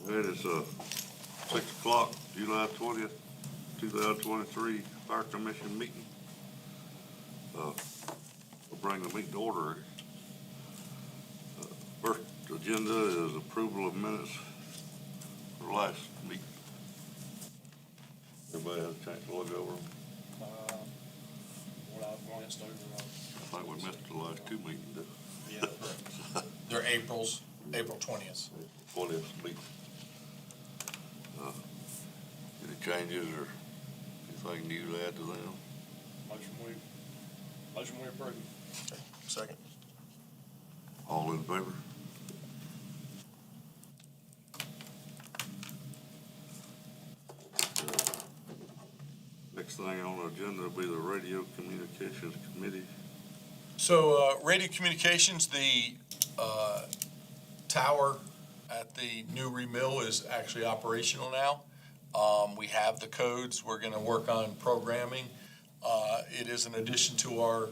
It is 6 o'clock, July 20th, 2023, Fire Commission meeting. We'll bring the meeting to order. First agenda is approval of minutes for last meeting. Everybody has a chance to look over them. What I've glanced over, I think we missed the last two meetings. yeah. They're April 20th. 20th meeting. Any changes or anything new to add to them? Motion we approve. Second. All in favor? Next thing on the agenda will be the Radio Communications Committee. So, radio communications, the tower at the new remill is actually operational now. We have the codes. We're going to work on programming. It is an addition to our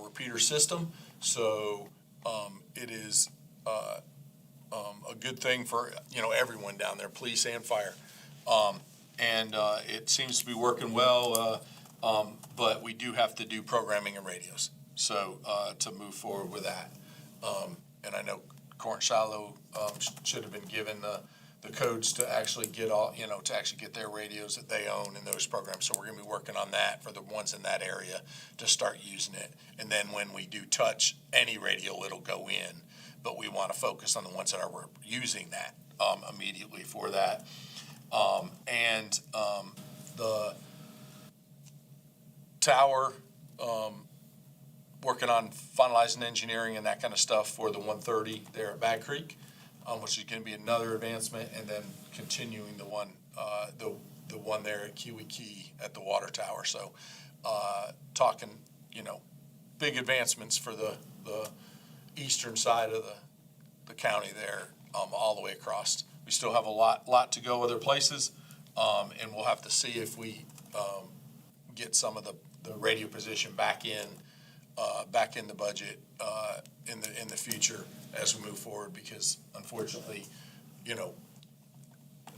repeater system. So, it is a good thing for, everyone down there, police and fire. And it seems to be working well, but we do have to do programming and radios. So, to move forward with that. And I know Court Shiloh should have been given the codes to actually get to actually get their radios that they own in those programs. So we're going to be working on that for the ones in that area to start using it. And then when we do touch any radio, it'll go in. But we want to focus on the ones that are using that immediately for that. The tower, working on finalizing engineering and that kind of stuff for the 130 there at Bag Creek, which is going to be another advancement, and then continuing the one there at Kiwi Key at the water tower. So, talking, big advancements for the eastern side of the county there, all the way across. We still have a lot to go other places, and we'll have to see if we get some of the radio position back in the budget in the future as we move forward, because unfortunately,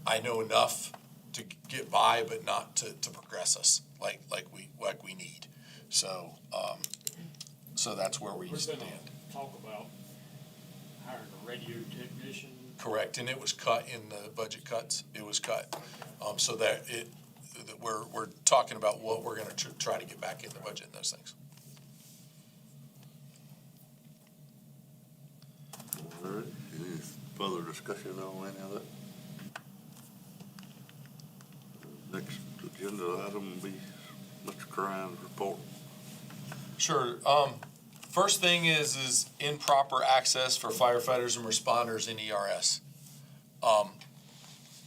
I know enough to get by, but not to progress us like we need. So that's where we stand. Talk about hiring a radio technician. Correct, and it was cut in the budget cuts. It was cut, so that we're talking about what we're going to try to get back in the budget and those things. All right, any further discussion on any of that? Next agenda item will be Mr. Crine's report. Sure. First thing is improper access for firefighters and responders in ERS.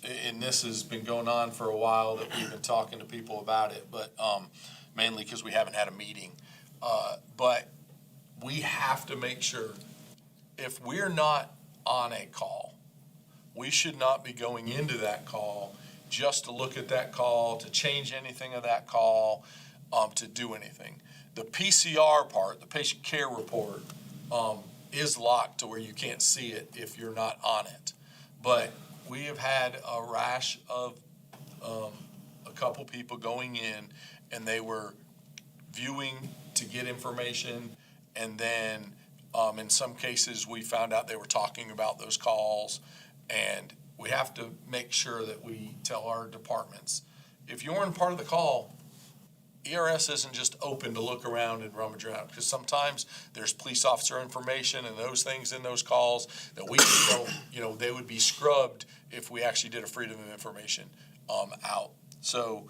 And this has been going on for a while, that we've been talking to people about it, but mainly because we haven't had a meeting. But we have to make sure, if we're not on a call, we should not be going into that call just to look at that call, to change anything of that call, to do anything. The PCR part, the patient care report, is locked to where you can't see it if you're not on it. But we have had a rash of a couple people going in, and they were viewing to get information, and then in some cases we found out they were talking about those calls, and we have to make sure that we tell our departments, if you weren't part of the call, ERS isn't just open to look around and rummage around, because sometimes there's police officer information and those things in those calls that we don't, they would be scrubbed if we actually did a freedom of information out. So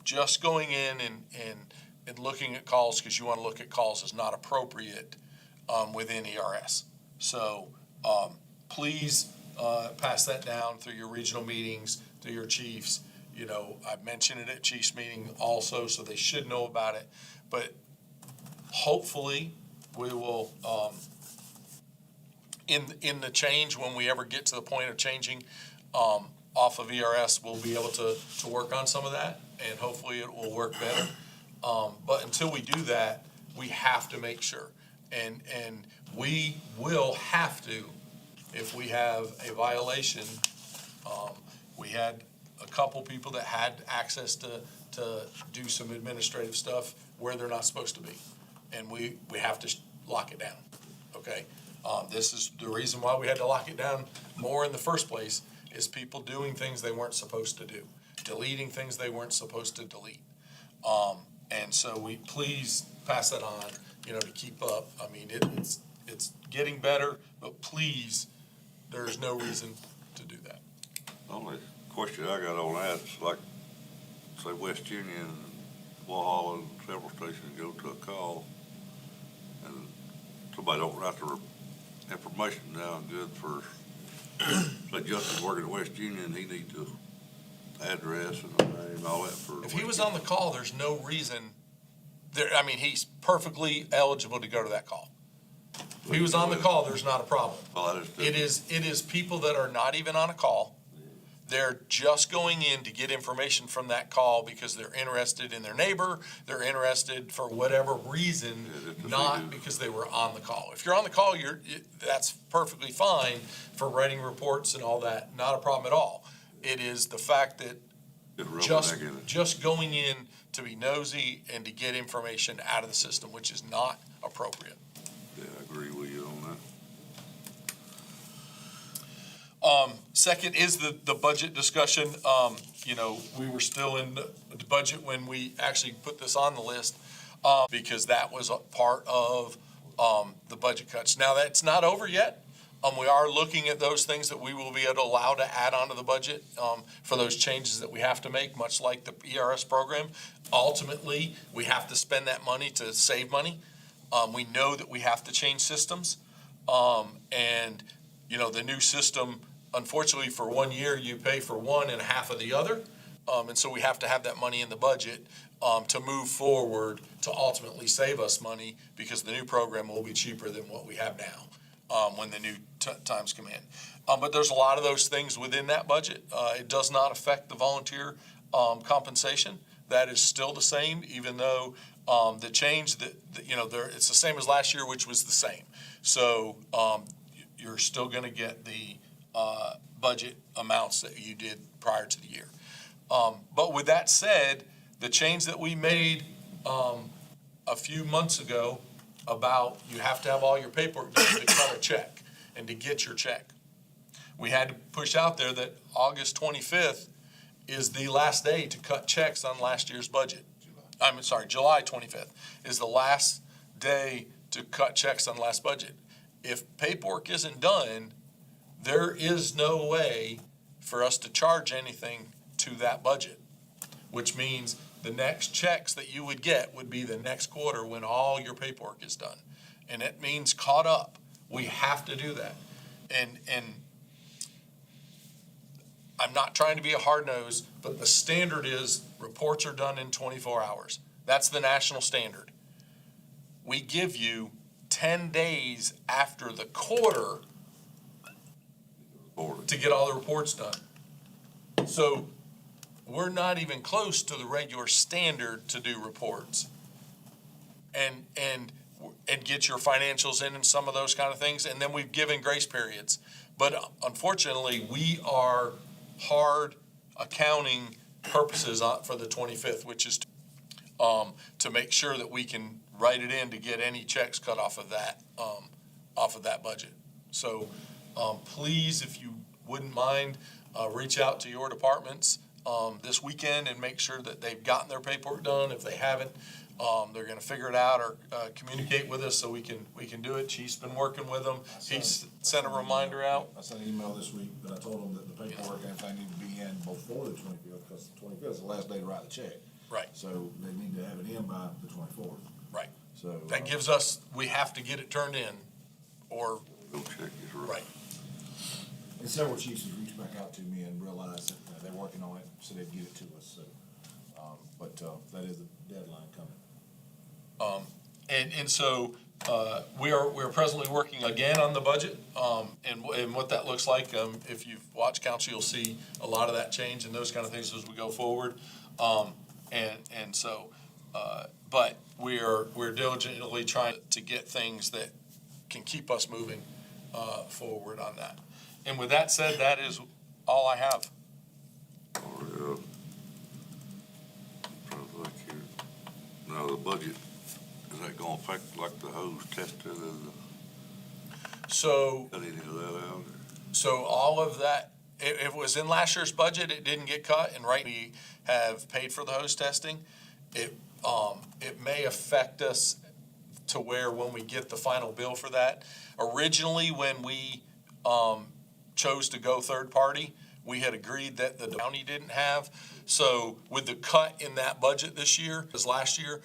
just going in and looking at calls because you want to look at calls is not appropriate within ERS. So please pass that down through your regional meetings, through your chiefs. I've mentioned it at Chiefs meeting also, so they should know about it. But hopefully we will, in the change, when we ever get to the point of changing off of ERS, we'll be able to work on some of that, and hopefully it will work better. But until we do that, we have to make sure. And we will have to, if we have a violation, We had a couple people that had access to do some administrative stuff where they're not supposed to be. And we have to lock it down, okay? This is the reason why we had to lock it down more in the first place, is people doing things they weren't supposed to do, deleting things they weren't supposed to delete. And so we please pass that on, to keep up. I mean, it's getting better, but please, there's no reason to do that. The only question I got on that is like, say, West Union and Walhalla and several stations go to a call and somebody don't write the information down good for, say, Justin working at West Union, he needs to address and name and all that for. If he was on the call, there's no reason he's perfectly eligible to go to that call. If he was on the call, there's not a problem. Well, that is. It is people that are not even on a call. They're just going in to get information from that call because they're interested in their neighbor, they're interested for whatever reason, not because they were on the call. If you're on the call, that's perfectly fine for writing reports and all that, not a problem at all. It is the fact that just going in to be nosy and to get information out of the system, which is not appropriate. Yeah, I agree with you on that. Second is the budget discussion. We were still in the budget when we actually put this on the list, because that was a part of, the budget cuts. Now, that's not over yet. We are looking at those things that we will be able to allow to add onto the budget, for those changes that we have to make, much like the ERS program. Ultimately, we have to spend that money to save money. We know that we have to change systems. And the new system, unfortunately, for 1 year, you pay for one and half of the other. And so we have to have that money in the budget to move forward to ultimately save us money, because the new program will be cheaper than what we have now when the new times come in. But there's a lot of those things within that budget. It does not affect the volunteer compensation. That is still the same, even though the change it's the same as last year, which was the same. So you're still going to get the budget amounts that you did prior to the year. But with that said, the change that we made a few months ago about you have to have all your paperwork done to cut a check and to get your check, we had to push out there that August 25th is the last day to cut checks on last year's budget. July 25th is the last day to cut checks on last budget. If paperwork isn't done, there is no way for us to charge anything to that budget, which means the next checks that you would get would be the next quarter when all your paperwork is done. And it means caught up. We have to do that. And I'm not trying to be a hard nose, but the standard is reports are done in 24 hours. That's the national standard. We give you 10 days after the quarter to get all the reports done. So we're not even close to the regular standard to do reports and get your financials in and some of those kind of things. And then we've given grace periods. But unfortunately, we are hard accounting purposes for the 25th, which is to make sure that we can write it in to get any checks cut off of that budget. So please, if you wouldn't mind, reach out to your departments this weekend and make sure that they've gotten their paperwork done. If they haven't, they're going to figure it out or communicate with us so we can do it. Chief's been working with them. He's sent a reminder out. I sent an email this week, but I told them that the paperwork and everything need to be in before the 25th, because the 25th is the last day to write the check. Right. So they need to have it in by the 24th. Right. So That gives us, we have to get it turned in or, Go check his right. And several chiefs have reached back out to me and realized that they're working on it, so they'd get it to us. So, but that is a deadline coming. And so we're presently working again on the budget and what that looks like. If you've watched council, you'll see a lot of that change and those kind of things as we go forward. But we're diligently trying to get things that can keep us moving forward on that. And with that said, that is all I have. Or, trying to think here. Now, the budget, is that gonna affect like the hose tested and So, cut any of that out? so all of that, it was in last year's budget, it didn't get cut, and right, we have paid for the hose testing. It may affect us to where when we get the final bill for that. Originally, when we, chose to go third party, we had agreed that the county didn't have. So with the cut in that budget this year, as last year,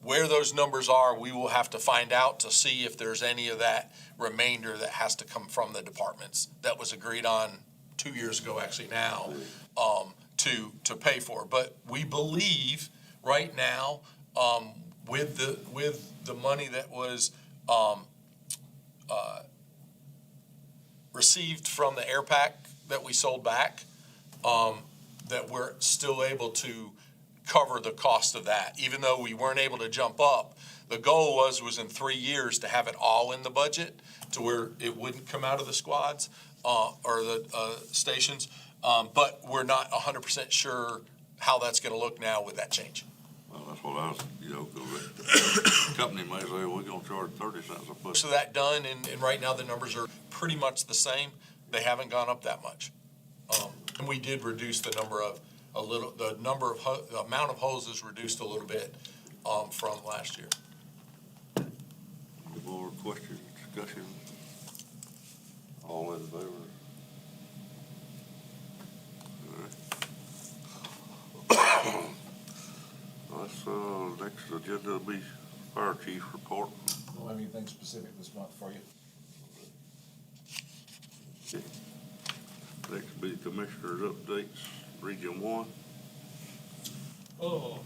where those numbers are, we will have to find out to see if there's any of that remainder that has to come from the departments that was agreed on 2 years ago, actually now, to pay for. But we believe right now, with the money that was, received from the air pack that we sold back, that we're still able to cover the cost of that, even though we weren't able to jump up. The goal was in 3 years to have it all in the budget to where it wouldn't come out of the squads, or the, stations. But we're not 100% sure how that's gonna look now with that change. Well, that's what I was, 'cause the company may say, we're gonna charge 30 cents a foot. So that done, and right now the numbers are pretty much the same. They haven't gone up that much. And we did reduce the number of, the amount of hoses reduced a little bit, from last year. Any more questions, discussion? All in favor? That's, next agenda will be fire chief report. Don't have anything specific this month for you. Next will be commissioners updates, Region 1. Oh,